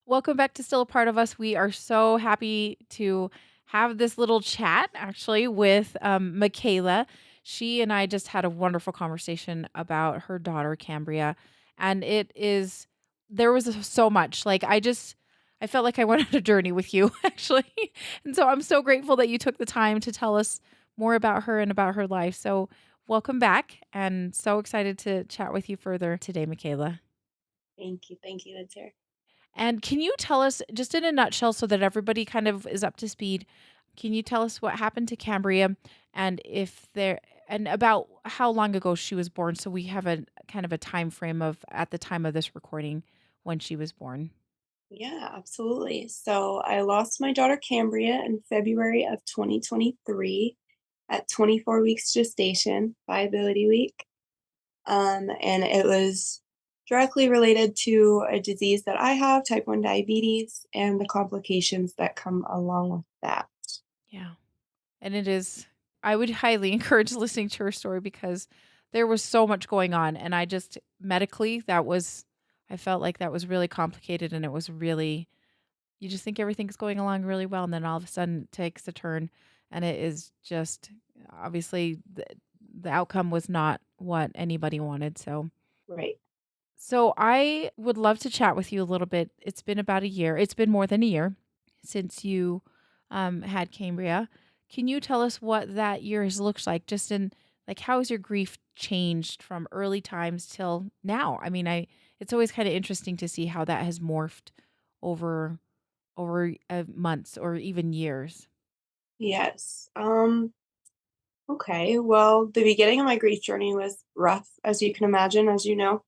Welcome back to Still a Part of Us. We are so happy to have this little chat actually with Makayla. She and I just had a wonderful conversation about her daughter, Cambria. And there was so much. I felt like I went on a journey with you actually. And so I'm so grateful that you took the time to tell us more about her and about her life. So welcome back and so excited to chat with you further today, Makayla. Thank you. Thank you, Winter. And can you tell us, just in a nutshell, so that everybody kind of is up to speed, can you tell us what happened to Cambria and if there and about how long ago she was born so we have a kind of a time frame of at the time of this recording when she was born? Yeah, absolutely. So I lost my daughter Cambria in February of 2023 at 24 weeks gestation, viability week. And it was directly related to a disease that I have, type 1 diabetes, and the complications that come along with that. Yeah. And it is I would highly encourage listening to her story because there was so much going on and I just medically I felt like that was really complicated and it was really you just think everything's going along really well, and then all of a sudden it takes a turn, and it is just obviously the outcome was not what anybody wanted. Right. So I would love to chat with you a little bit. It's been about a year. It's been more than a year since you had Cambria. Can you tell us what that year has looked like? Just in like how has your grief changed from early times till now? I mean, I it's always kind of interesting to see how that has morphed over months or even years. Yes. Okay. Well, the beginning of my grief journey was rough, as you can imagine, as you know.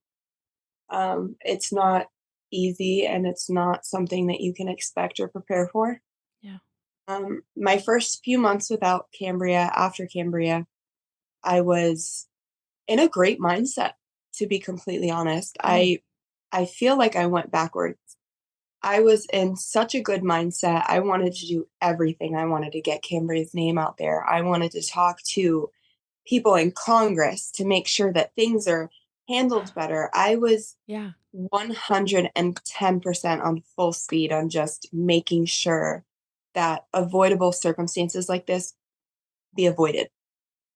It's not easy and it's not something that you can expect or prepare for. Yeah. My first few months without Cambria, after Cambria, I was in a great mindset, to be completely honest. Mm, I feel like I went backwards. I was in such a good mindset. I wanted to do everything. I wanted to get Cambria's name out there. I wanted to talk to people in Congress to make sure that things are handled better. I was yeah. 110% on full speed on just making sure that avoidable circumstances like this be avoided.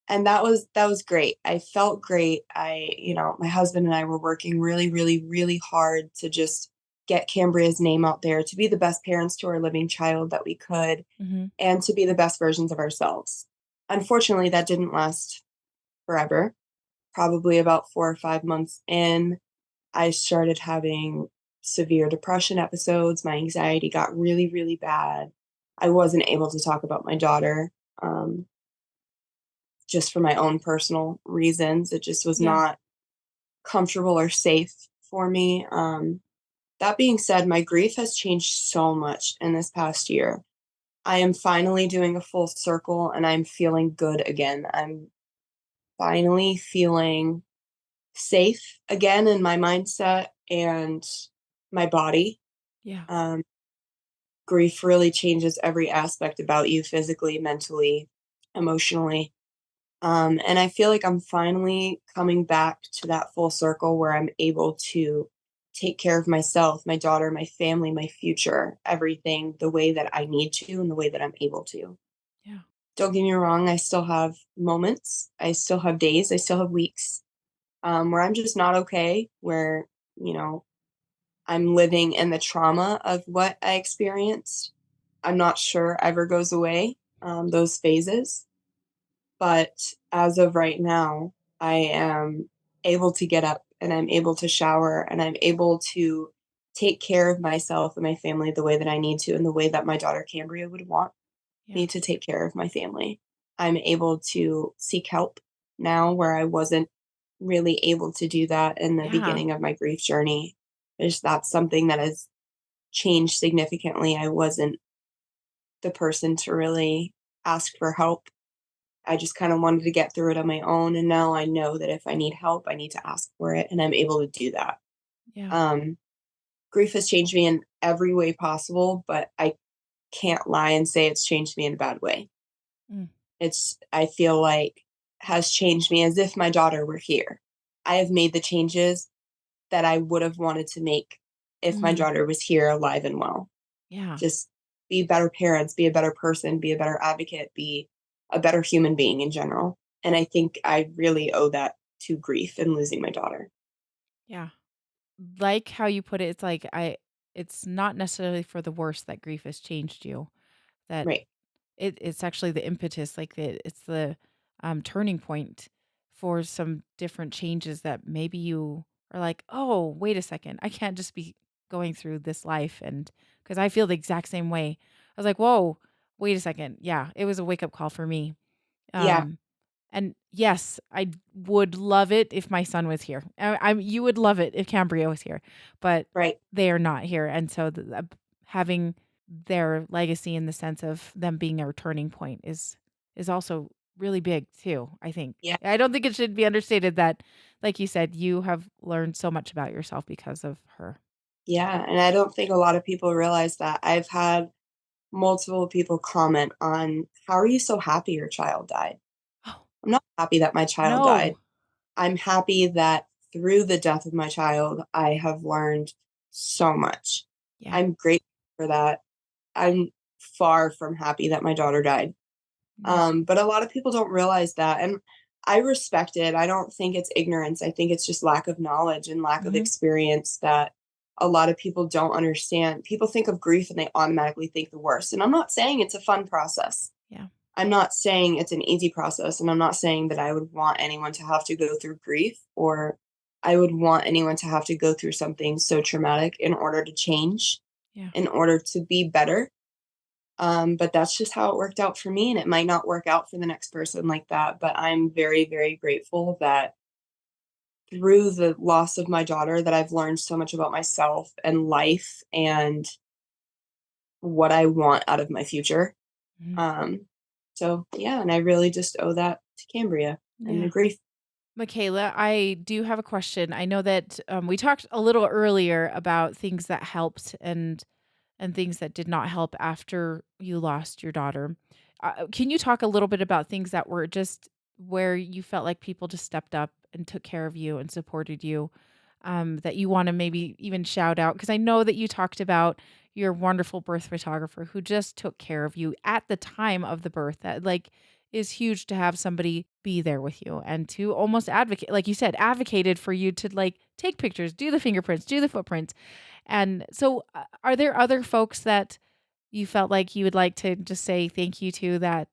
And that was great. I felt great. My husband and I were working really, really, really hard to just get Cambria's name out there, to be the best parents to our living child that we could, Mhm. and to be the best versions of ourselves. Unfortunately, that didn't last forever. Probably about 4 or 5 months in, I started having severe depression episodes. My anxiety got really, really bad. I wasn't able to talk about my daughter, um, just for my own personal reasons. It just was Yeah. not comfortable or safe for me. That being said, my grief has changed so much in this past year. I am finally doing a full circle and I'm feeling good again. I'm finally feeling safe again in my mindset and my body. Yeah. Um, Grief really changes every aspect about you physically, mentally, emotionally. And I feel like I'm finally coming back to that full circle where I'm able to take care of myself, my daughter, my family, my future, everything the way that I need to and the way that I'm able to. Yeah. Don't get me wrong, I still have moments, I still have days, I still have weeks where I'm just not okay, where, you know, I'm living in the trauma of what I experienced. I'm not sure ever goes away, those phases. But as of right now, I am able to get up and I'm able to shower and I'm able to take care of myself and my family the way that I need to and the way that my daughter Cambria would want Yeah. me to take care of my family. I'm able to seek help now where I wasn't really able to do that in the Yeah. beginning of my grief journey. That's something that has changed significantly. I wasn't the person to really ask for help. I just kind of wanted to get through it on my own. And now I know that if I need help, I need to ask for it. And I'm able to do that. Yeah. Um, Grief has changed me in every way possible, but I can't lie and say it's changed me in a bad way. Mm. I feel like, has changed me as if my daughter were here. I have made the changes that I would have wanted to make if my Mm, daughter was here alive and well. yeah. Just be better parents, be a better person, be a better advocate, be a better human being in general. And I think I really owe that to grief and losing my daughter. Yeah. Like how you put it, it's like it's not necessarily for the worse that grief has changed you. That Right. it's actually the impetus, like it's the turning point for some different changes that maybe you are like, oh, wait a second, I can't just be going through this life, and because I feel the exact same way. I was like, whoa, wait a second, yeah, it was a wake up call for me. Yeah. Um, And yes, I would love it if my son was here. You would love it if Cambria was here, but Right. they are not here, and so having their legacy in the sense of them being a turning point is also really big too. I think. Yeah. I don't think it should be understated that, like you said, you have learned so much about yourself because of her. Yeah. And I don't think a lot of people realize that. I've had multiple people comment on, how are you so happy your child died? Oh I'm not happy that my child died. no, I'm happy that through the death of my child, I have learned so much. yeah, I'm grateful for that. I'm far from happy that my daughter died. yeah, But a lot of people don't realize that. And I respect it. I don't think it's ignorance. I think it's just lack of knowledge and lack of hmm, experience that a lot of people don't understand. People think of grief and they automatically think the worst. And I'm not saying it's a fun process. yeah, I'm not saying it's an easy process. And I'm not saying that I would want anyone to have to go through grief, or I would want anyone to have to go through something so traumatic in order to change, yeah, in order to be better. But that's just how it worked out for me, and it might not work out for the next person like that. But I'm very, very grateful that through the loss of my daughter, that I've learned so much about myself and life and what I want out of my future. mhm, Um, so yeah, and I really just owe that to Cambria and the yeah. grief. Makayla, I do have a question. I know that we talked a little earlier about things that helped and things that did not help after you lost your daughter. Can you talk a little bit about things that were just where you felt like people just stepped up and took care of you and supported you, that you want to maybe even shout out? Because I know that you talked about your wonderful birth photographer who just took care of you at the time of the birth. That like is huge to have somebody be there with you and to almost advocate, like you said, advocated for you to like take pictures, do the fingerprints, do the footprints. And so, are there other folks that you felt like you would like to just say thank you to that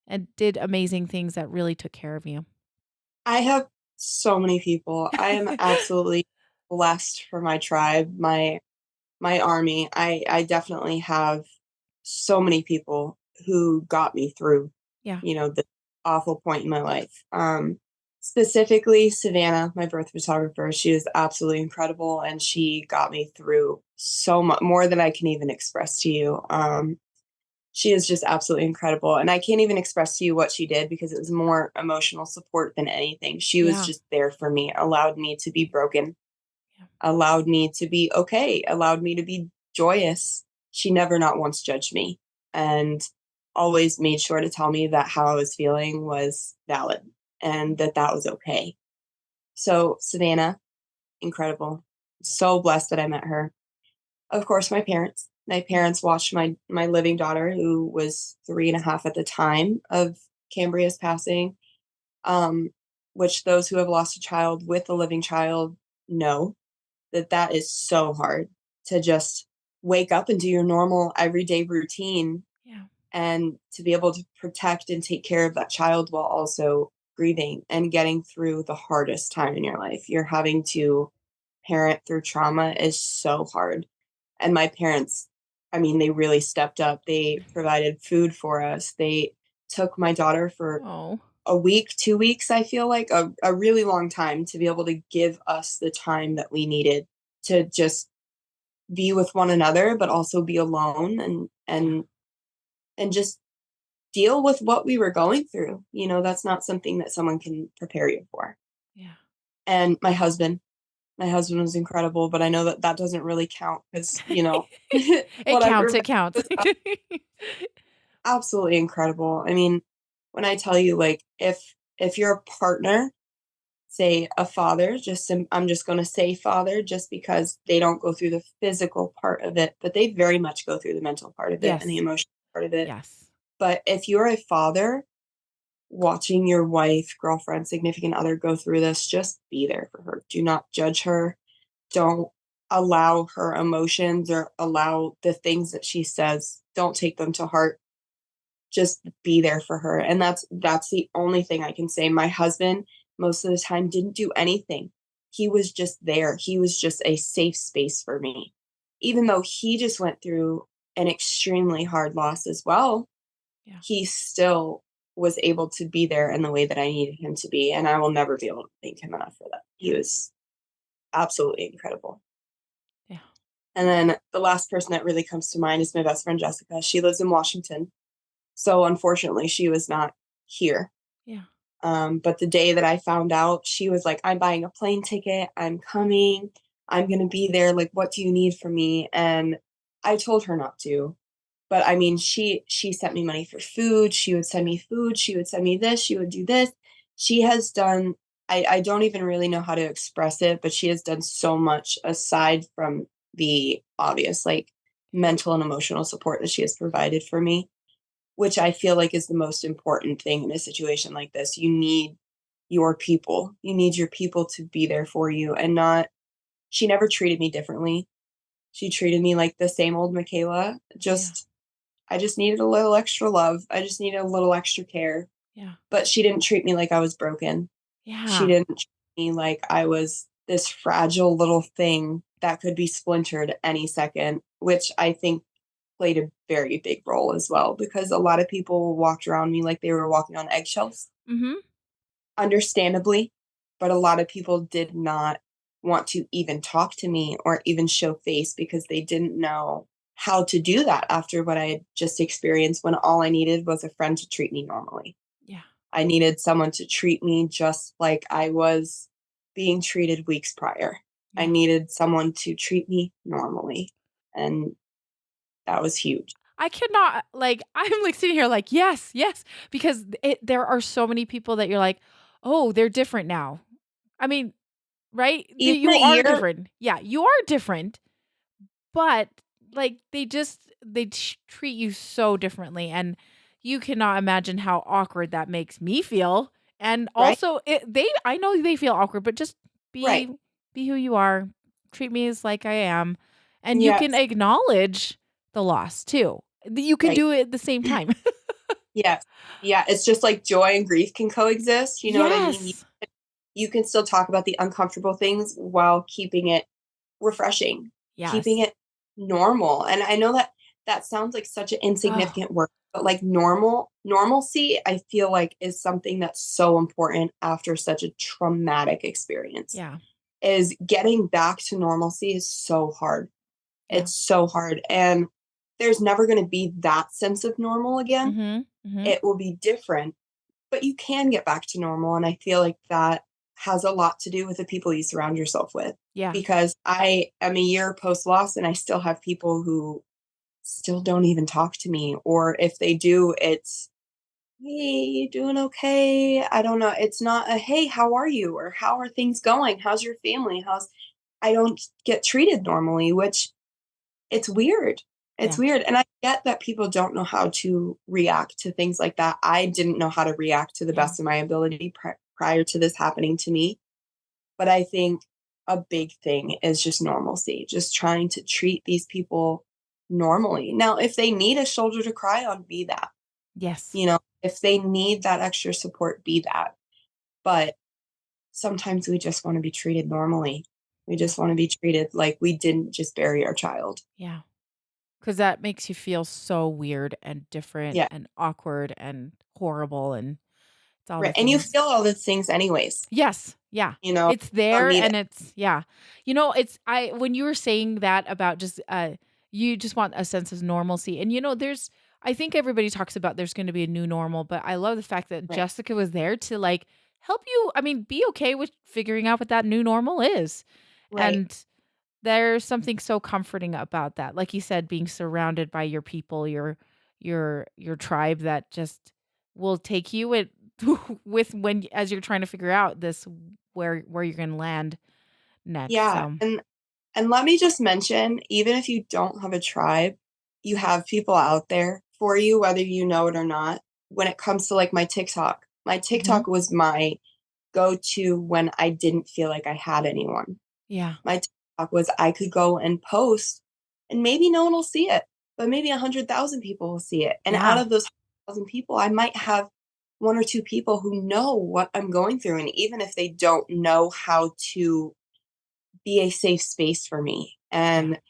and did amazing things that really took care of you? I have so many people. I am absolutely blessed for my tribe, my army. I definitely have so many people who got me through, Yeah, the awful point in my life. Specifically Savannah, my birth photographer, she was absolutely incredible and she got me through so much more than I can even express to you. She is just absolutely incredible. And I can't even express to you what she did because it was more emotional support than anything. She was yeah, just there for me, allowed me to be broken, yeah, allowed me to be okay, allowed me to be joyous. She never not once judged me and always made sure to tell me that how I was feeling was valid and that that was okay. So, Savannah, incredible. So blessed that I met her. Of course, my parents. My yeah, parents watched my living daughter, who was 3.5 at the time of Cambria's passing, um, which those who have lost a child with a living child know that that is so hard to just wake up and do your normal everyday routine yeah, and to be able to protect and take care of that child while also grieving and getting through the hardest time in your life. You're having to parent through trauma is so hard. And my parents, I mean, they really stepped up. They provided food for us. They took my daughter for oh, a week, 2 weeks, I feel like a really long time to be able to give us the time that we needed to just be with one another, but also be alone yeah, and just deal with what we were going through. That's not something that someone can prepare you for. yeah. And my husband was incredible, but I know that that doesn't really count because, It what I counts, provided it counts. was absolutely incredible. I mean, when I tell you, like, if your partner say a father, I'm just gonna say father just because they don't go through the physical part of it, but they very much go through the mental part of it and the Yes. emotional part of it. Yes. But if you're a father, watching your wife, girlfriend, significant other go through this, just be there for her. Do not judge her. Don't allow her emotions or allow the things that she says, don't take them to heart. Just be there for her. And that's the only thing I can say. My husband most of the time didn't do anything. He was just there. He was just a safe space for me. Even though he just went through an extremely hard loss as well, Yeah. he still was able to be there in the way that I needed him to be, and I will never be able to thank him enough for that. He Yeah. was absolutely incredible. Yeah. And then the last person that really comes to mind is my best friend, Jessica. She lives in Washington, so unfortunately, she was not here. Yeah. But the day that I found out, she was like, "I'm buying a plane ticket. I'm coming. I'm gonna be there. Like, what do you need from me?" And I told her not to. But I mean, she sent me money for food, she would send me food, she would send me this, she would do this. She has done I don't even really know how to express it, but she has done so much aside from the obvious, like, mental and emotional support that she has provided for me, which I feel like is the most important thing in a situation like this. You need your people. You need your people to be there for you and not she never treated me differently. She treated me like the same old Makayla, Yeah. just I just needed a little extra love. I just needed a little extra care. Yeah. But she didn't treat me like I was broken. She Yeah. didn't treat me like I was this fragile little thing that could be splintered any second, which I think played a very big role as well because a lot of people walked around me like they were walking on eggshells, Mhm. understandably, but a lot of people did not want to even talk to me or even show face because they didn't know how to do that after what I had just experienced when all I needed was a friend to treat me normally. Yeah. I needed someone to treat me just like I was being treated weeks prior. I Yeah. needed someone to treat me normally, and that was huge. I cannot like, I'm, like, sitting here like, "Yes, yes," because there are so many people that you're like, "Oh, they're different now." I mean, right? Even You a are year different. Yeah, you are different, but, like, they treat you so differently, and you cannot imagine how awkward that makes me feel, and right? also, I know they feel awkward, but just Right. be who you are, treat me as like I am, and you can Yes. acknowledge the loss too. You can Right. do it at the same time. Yes. Yeah, it's just like joy and grief can coexist, you know what I mean? Yes. You can still talk about the uncomfortable things while keeping it refreshing, keeping Yes. it normal. And I know that that sounds like such an Oh, insignificant word, but like normalcy, I feel like is something that's so important after such a traumatic experience. yeah. Is getting back to normalcy is so hard. Yeah. It's so hard. And there's never going to be that sense of normal again. Mhm. Mhm. It will be different, but you can get back to normal, and I feel like that has a lot to do with the people you surround yourself with, Yeah. because I am a year post-loss, and I still have people who still don't even talk to me, or if they do, it's, "Hey, you doing okay?" I don't know, it's not a, "Hey, how are you?" or "How are things going? How's your family? How's" I don't get treated normally, which it's weird. It's Yeah. weird, and I get that people don't know how to react to things like that. I didn't know how to react to the Yeah. best of my ability prior to this happening to me, but I think a big thing is just normalcy, just trying to treat these people normally. Now, if they need a shoulder to cry on, be that. Yes. You know, if they need that extra support, be that. But sometimes we just wanna be treated normally. We Yeah. just wanna be treated like we didn't just bury our child. Yeah. 'Cause that makes you feel so weird and different Yeah. and awkward and horrible, and it's all the Right, and you things. feel all the things anyways, Yes, yeah. you know? It's You don't there need it. and it's yeah. It's I when you were saying that about just, you just want a sense of normalcy, and, there's I think everybody talks about there's gonna be a new normal, but I love the fact that Right, Jessica was there to, like, help you, I mean, be okay with figuring out what that new normal is, right, and there's something so comforting about that. Like you said, being surrounded by your people, your tribe that just will take you with with when as you're trying to figure out this where you're gonna land next. Yeah, So and let me just mention, even if you don't have a tribe, you have people out there for you, whether you know it or not. When it comes to like my mhm. TikTok was my go-to when I didn't feel like I had anyone. Yeah. My TikTok was I could go and post and maybe no one will see it, but maybe 100,000 people will see it. And out Yeah. of those 100,000 people, I might have one or two people who know what I'm going through. And even if they don't know how to be a safe space for me Yeah. and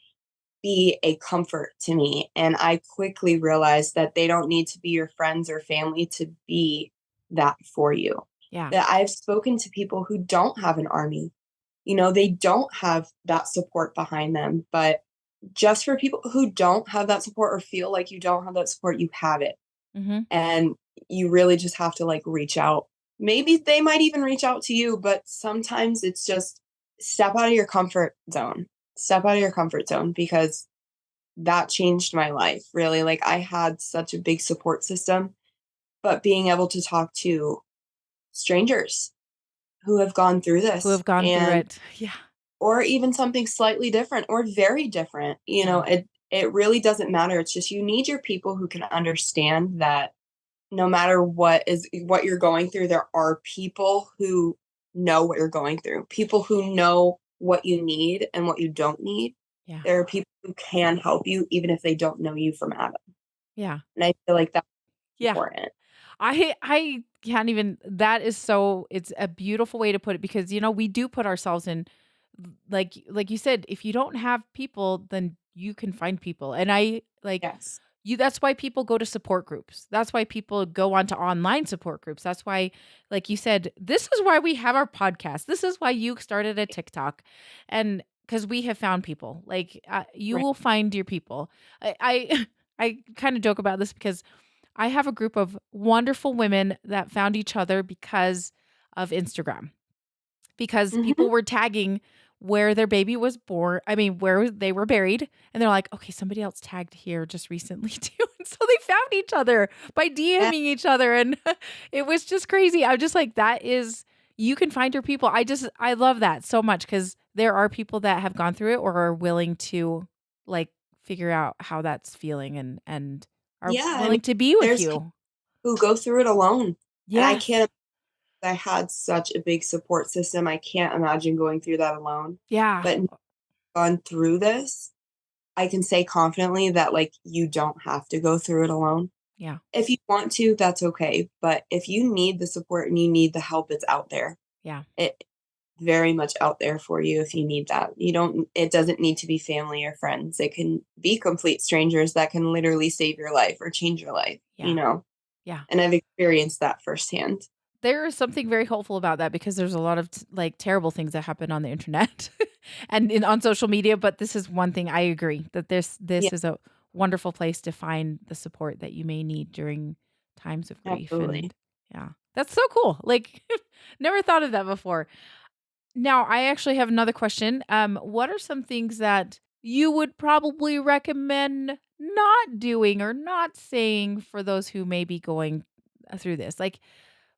be a comfort to me. And I quickly realized that they don't need to be your friends or family to be that for you. Yeah. That I've spoken to people who don't have an army. They don't have that support behind them. But just for people who don't have that support or feel like you don't have that support, you have it. Mhm. And you really just have to like reach out. Maybe they might even reach out to you, but sometimes it's just step out of your comfort zone. Step out of your comfort zone because that changed my life, really. Like, I had such a big support system, but being able to talk to strangers who have gone through Who have this gone through and it. Yeah. or even something slightly different or very different, Yeah. it really doesn't matter. It's just you need your people who can understand that no matter what you're going through, there are people who know what you're going through, people who know what you need and what you don't need. Yeah. There are people who can help you even if they don't know you from Adam. Yeah. And I feel like that's Yeah. important. I can't even that is so it's a beautiful way to put it because we do put ourselves in like you said, if you don't have people, then you can find people. And I like Yes. you that's why people go to support groups. That's why people go onto online support groups. That's why, like you said, this is why we have our podcast. This is why you started a TikTok. And because we have found people. Like you Right. will find your people. I I kind of joke about this because I have a group of wonderful women that found each other because of Instagram, because Mhm. people were tagging where their baby was born. I mean, where they were buried. And they're like, okay, somebody else tagged here just recently too. And so they found each other by Yeah. DMing each other. And it was just crazy. I'm just like, you can find your people. I love that so much because there are people that have gone through it or are willing to like figure out how that's feeling and are Yeah, I mean, willing to be with there's people you. who go through it alone, and Yes. I had such a big support system, I can't imagine going through that alone, Yeah. but gone through this, I can say confidently that, like, you don't have to go through it alone. Yeah. If you want to, that's okay, but if you need the support and you need the help, it's out there. Yeah. It very much out there for you if you need that. You don't it doesn't need to be family or friends. It can be complete strangers that can literally save your life or change your life, Yeah. Yeah. and I've experienced that firsthand. There is something very hopeful about that because there's a lot of like terrible things that happen on the internet and on social media. But this is one thing I agree that Yeah, this is a wonderful place to find the support that you may need during times of grief. absolutely. And yeah, that's so cool. Like, never thought of that before. Now, I actually have another question. What are some things that you would probably recommend not doing or not saying for those who may be going through this? Like,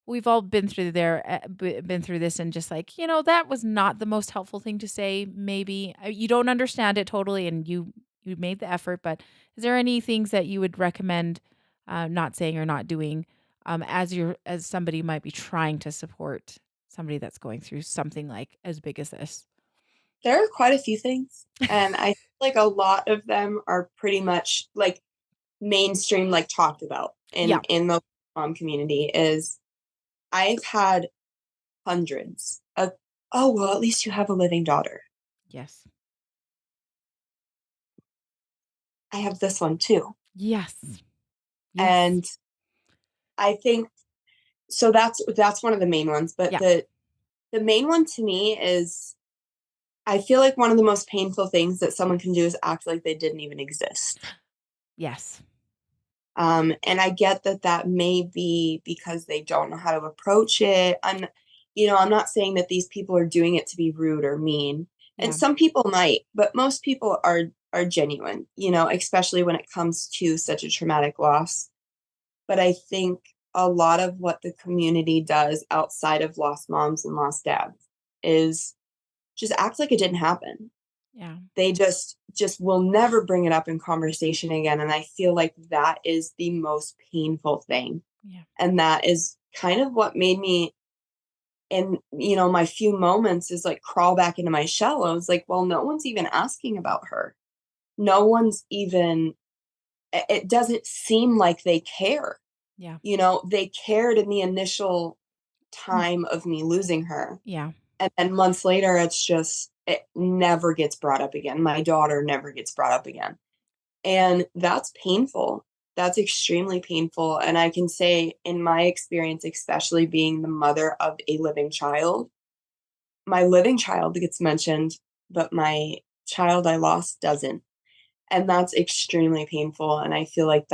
we've all been through been through this, and just like that was not the most helpful thing to say. Maybe you don't understand it totally, and you made the effort. But is there any things that you would recommend not saying or not doing as somebody might be trying to support somebody that's going through something like as big as this? There are quite a few things, and I feel like a lot of them are pretty much, like, mainstream, like, talked about Yeah. in the mom community is I've had hundreds of, "Oh, well, at least you have a living daughter." Yes. I have this one too, Yes. Yes. and I think so that's one of the main ones, but Yeah. the main one to me is I feel like one of the most painful things that someone can do is act like they didn't even exist. Yes. And I get that that may be because they don't know how to approach it. I'm not saying that these people are doing it to be rude or mean. And Yeah. some people might, but most people are genuine, especially when it comes to such a traumatic loss. But I think a lot of what the community does outside of lost moms and lost dads is just act like it didn't happen. Yeah. They just will never bring it up in conversation again, and I feel like that is the most painful thing. Yeah. And that is kind of what made me, in my few moments, is like crawl back into my shell. I was like, well, no one's even asking about her. No one's even, it doesn't seem like they care. Yeah. They cared in the initial Mm. time of me losing her. Yeah. And then months later, it never gets brought up again. My daughter never gets brought up again. And that's painful. That's extremely painful. And I can say, in my experience, especially being the mother of a living child, my living child gets mentioned, but my child I lost doesn't. And that's extremely painful. And I feel like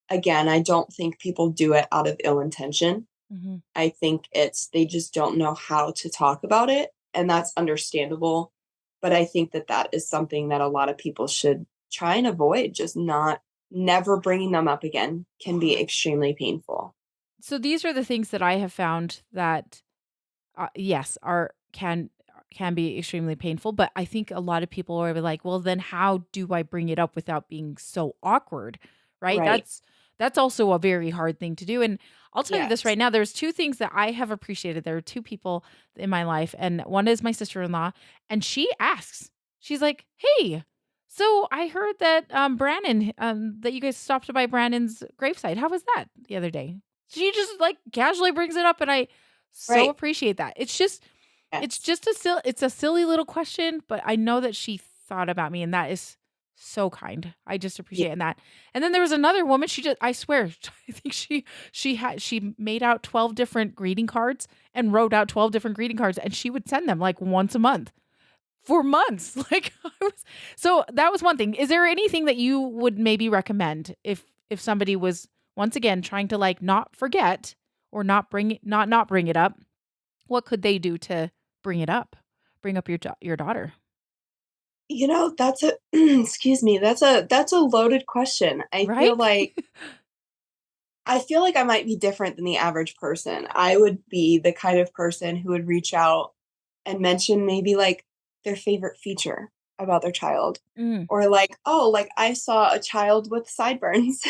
again, I don't think people do it out of ill intention. Mhm. I think they just don't know how to talk about it. And that's understandable. But I think that is something that a lot of people should try and avoid. Just never bringing them up again can be extremely painful. So these are the things that I have found that yes, are can be extremely painful, but I think a lot of people are like, "Well, then how do I bring it up without being so awkward?" Right? Right. That's also a very hard thing to do, and I'll tell you this Yes. right now, there's 2 things that I have appreciated. There are 2 people in my life, and one is my sister-in-law, and she asks. She's like, "Hey, so I heard that, Brandon, that you guys stopped by Brandon's gravesite. How was that the other day?" She just, like, casually brings it up, and I so Right. appreciate that. It's Yes. just it's a silly little question, but I know that she thought about me, and that is so kind. I just Yeah. appreciate that. And then there was another woman, she just I swear, I think she made out 12 different greeting cards and wrote out 12 different greeting cards, and she would send them, like, once a month for months. Like, I was so that was one thing. Is there anything that you would maybe recommend if somebody was, once again, trying to, like, not forget or not bring it up? What could they do to bring it up? Bring up your daughter, That's a excuse me, that's a loaded question. right? I feel like I might be different than the average person. I would be the kind of person who would reach out and mention maybe like their favorite feature about their child. Mm. Or like, oh, like I saw a child with sideburns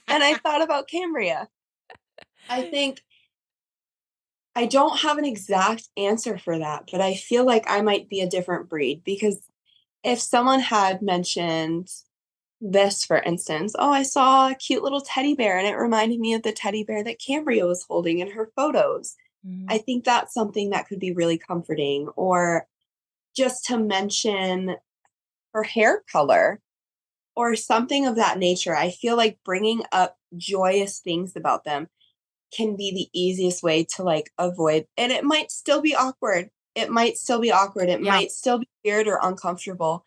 and I thought about Cambria. I think I don't have an exact answer for that, but I feel like I might be a different breed because if someone had mentioned this, for instance, oh, I saw a cute little teddy bear and it reminded me of the teddy bear that Cambria was holding in her photos. I Mhm. think that's something that could be really comforting. Or just to mention her hair color or something of that nature. I feel like bringing up joyous things about them can be the easiest way to like avoid, and it might still be awkward. It might still be awkward. It Yeah, might still be weird or uncomfortable,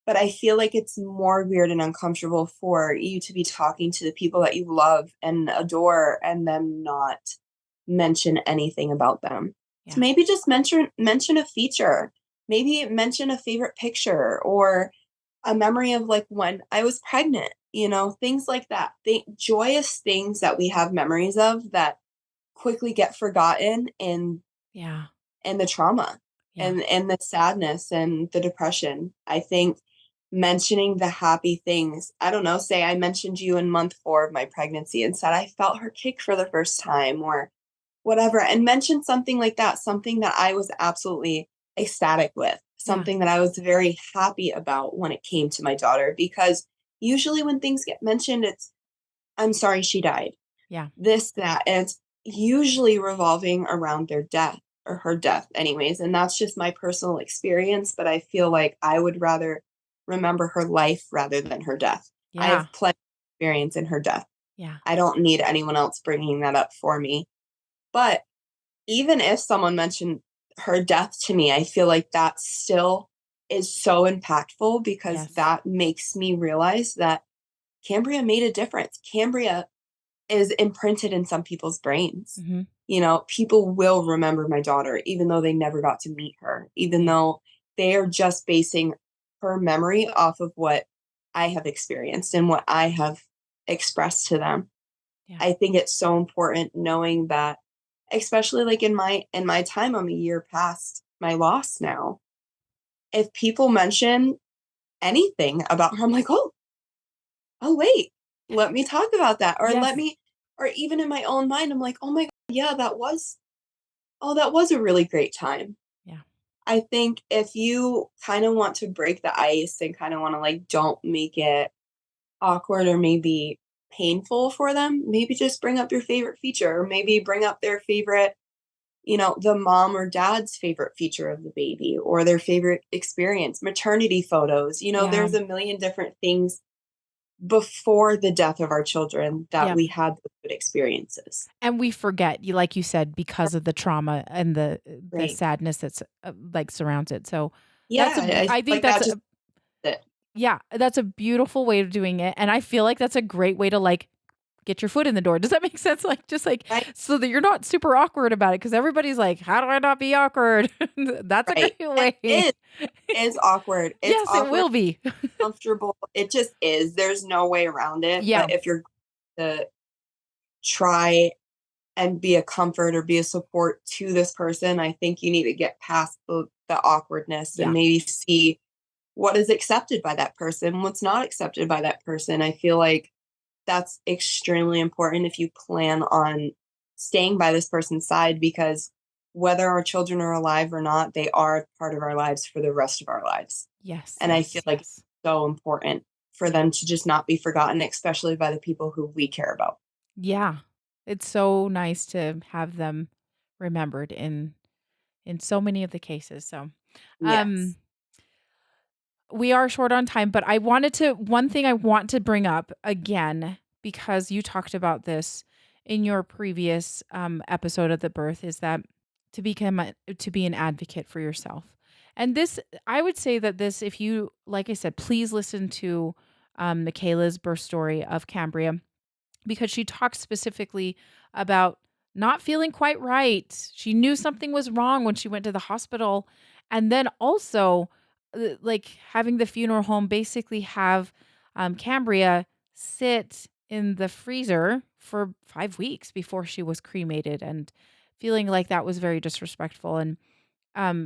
but I feel like it's more weird and uncomfortable for you to be talking to the people that you love and adore and them not mention anything about them. So yeah, maybe just mention a feature. Maybe mention a favorite picture or a memory of like when I was pregnant, things like that. Joyous things that we have memories of that quickly get forgotten yeah, in the trauma yeah, and the sadness and the depression. I think mentioning the happy things. I don't know, say I mentioned you in month 4 of my pregnancy and said I felt her kick for the first time or whatever, and mention something like that, something that I was absolutely ecstatic with, yeah, something that I was very happy about when it came to my daughter. Because usually when things get mentioned, it's, I'm sorry she died, yeah, this, that, and it's usually revolving around their death or her death, anyways. And that's just my personal experience. But I feel like I would rather remember her life rather than her death. I yeah, have plenty of experience in her death. yeah, I don't need anyone else bringing that up for me. But even if someone mentioned her death to me, I feel like that still is so impactful because yes, that makes me realize that Cambria made a difference. Cambria is imprinted in some people's brains. mhm, People will remember my daughter, even though they never got to meet her, even yeah, though they are just basing her memory off of what I have experienced and what I have expressed to them. yeah, I think it's so important knowing that especially like in my time, I'm a year past my loss now. If people mention anything about her, I'm like, oh wait, let me talk about that. Or let Yes. me, or even in my own mind, I'm like, oh my God, yeah, that was a really great time. Yeah. I think if you kind of want to break the ice and kind of want to like don't make it awkward or maybe painful for them, maybe just bring up your favorite feature or maybe bring up their favorite, the mom or dad's favorite feature of the baby or their favorite experience, maternity photos. Yeah. There's a million different things before the death of our children that Yeah. we had those good experiences. And we forget, you like you said, because of the trauma and the Right. sadness that's, like, surrounds it, so Yeah, I feel I think like that's that just a it. yeah, that's a beautiful way of doing it, and I feel like that's a great way to, like, get your foot in the door. Does that make sense? Like, just, like, Right, so that you're not super awkward about it, because everybody's like, "How do I not be awkward?" That's a right. great And way. it is awkward. It's Yes, it awkward, will be. comfortable. It just is. There's no way around it. Yeah. But if you're to try and be a comfort or be a support to this person, I think you need to get past the awkwardness and Yeah. maybe see what is accepted by that person, what's not accepted by that person. I feel like that's extremely important if you plan on staying by this person's side because whether our children are alive or not, they are part of our lives for the rest of our lives. Yes, And I feel yes, like it's yes. so important for them to just not be forgotten, especially by the people who we care about. Yeah. It's so nice to have them remembered in so many of the cases, so, Yes. um, we are short on time, but I wanted to one thing I want to bring up again, because you talked about this in your previous, episode of the birth, is that to be an advocate for yourself. And this I would say that this if you like I said, please listen to, Makayla's birth story of Cambria because she talks specifically about not feeling quite right. She knew something was wrong when she went to the hospital. And then also, like having the funeral home basically have Cambria sit in the freezer for 5 weeks before she was cremated and feeling like that was very disrespectful. And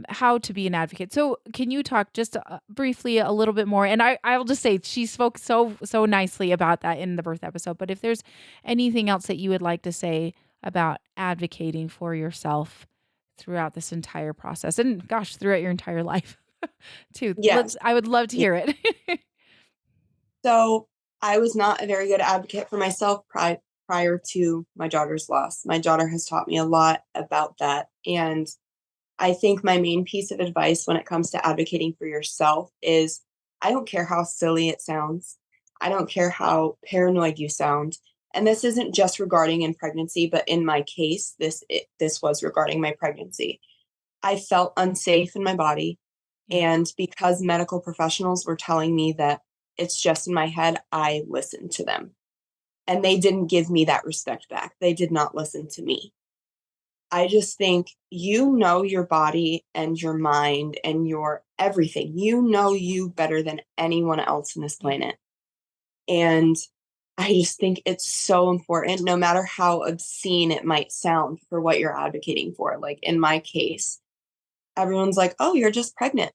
how to be an advocate. So, can you talk just briefly a little bit more? And I'll just say she spoke so nicely about that in the birth episode. But if there's anything else that you would like to say about advocating for yourself throughout this entire process, and gosh, throughout your entire life too, Yes. I would love to Yeah. hear it. So I was not a very good advocate for myself prior to my daughter's loss. My daughter has taught me a lot about that. And I think my main piece of advice when it comes to advocating for yourself is I don't care how silly it sounds. I don't care how paranoid you sound. And this isn't just regarding in pregnancy, but in my case, this was regarding my pregnancy. I felt unsafe in my body, Yeah. and because medical professionals were telling me that it's just in my head, I listened to them. And they didn't give me that respect back. They did not listen to me. I just think you know your body and your mind and your everything. You know you better than anyone else on this Yeah. planet. And I just think it's so important, no matter how obscene it might sound for what you're advocating for. Like in my case, everyone's like, oh, you're just pregnant.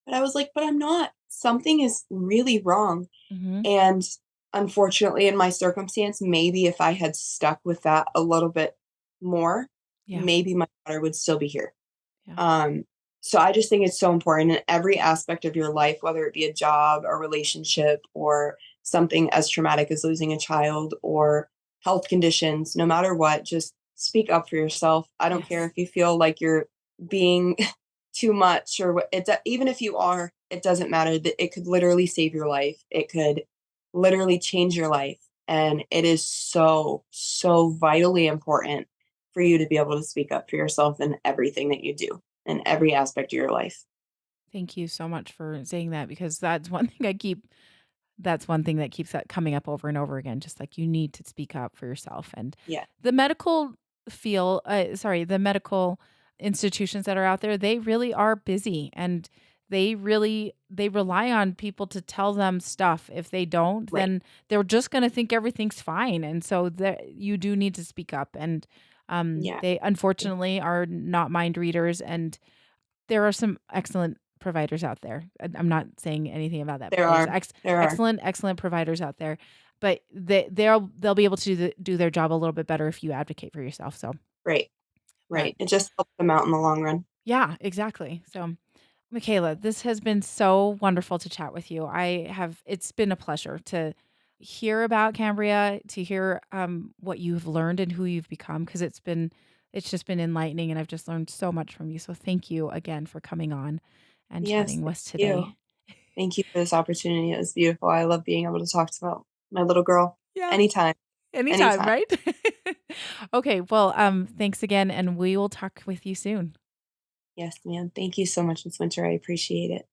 But I was like, but I'm not. Something is really wrong. Hmm. And unfortunately, in my circumstance, maybe if I had stuck with that a little bit more, Yeah. maybe my daughter would still be here. Yeah. Um, so I just think it's so important in every aspect of your life, whether it be a job, a relationship, or something as traumatic as losing a child or health conditions, no matter what, just speak up for yourself. I don't care Yes. if you feel like you're being too much or what even if you are, it doesn't matter. It could literally save your life. It could literally change your life. And it is so, so vitally important for you to be able to speak up for yourself in everything that you do in every aspect of your life. Thank you so much for saying that because that's one thing that's one thing that keeps that coming up over and over again, just like you need to speak up for yourself. And Yeah. the medical the medical institutions that are out there, they really are busy and they rely on people to tell them stuff. If they don't, Right. then they're just going to think everything's fine. And so you do need to speak up. And Yeah, They unfortunately are not mind readers, and there are some excellent providers out there. I'm not saying anything about that, but there there's are. There are. excellent providers out there, but they'll be able to do their job a little bit better if you advocate for yourself, so, Right, but right. It just helps them out in the long run. yeah, exactly. So, Michaela, this has been so wonderful to chat with you. It's been a pleasure to hear about Cambria, to hear what you've learned and who you've become, because it's just been enlightening, and I've just learned so much from you. So thank you again for coming on and Yes, chatting with thank us you. today. Thank you for this opportunity. It was beautiful. I love being able to talk about my little girl Yeah. anytime, Anytime, anytime. right? Okay, well, thanks again, and we will talk with you soon. Yes, ma'am. Thank you so much, Miss Winter. I appreciate it.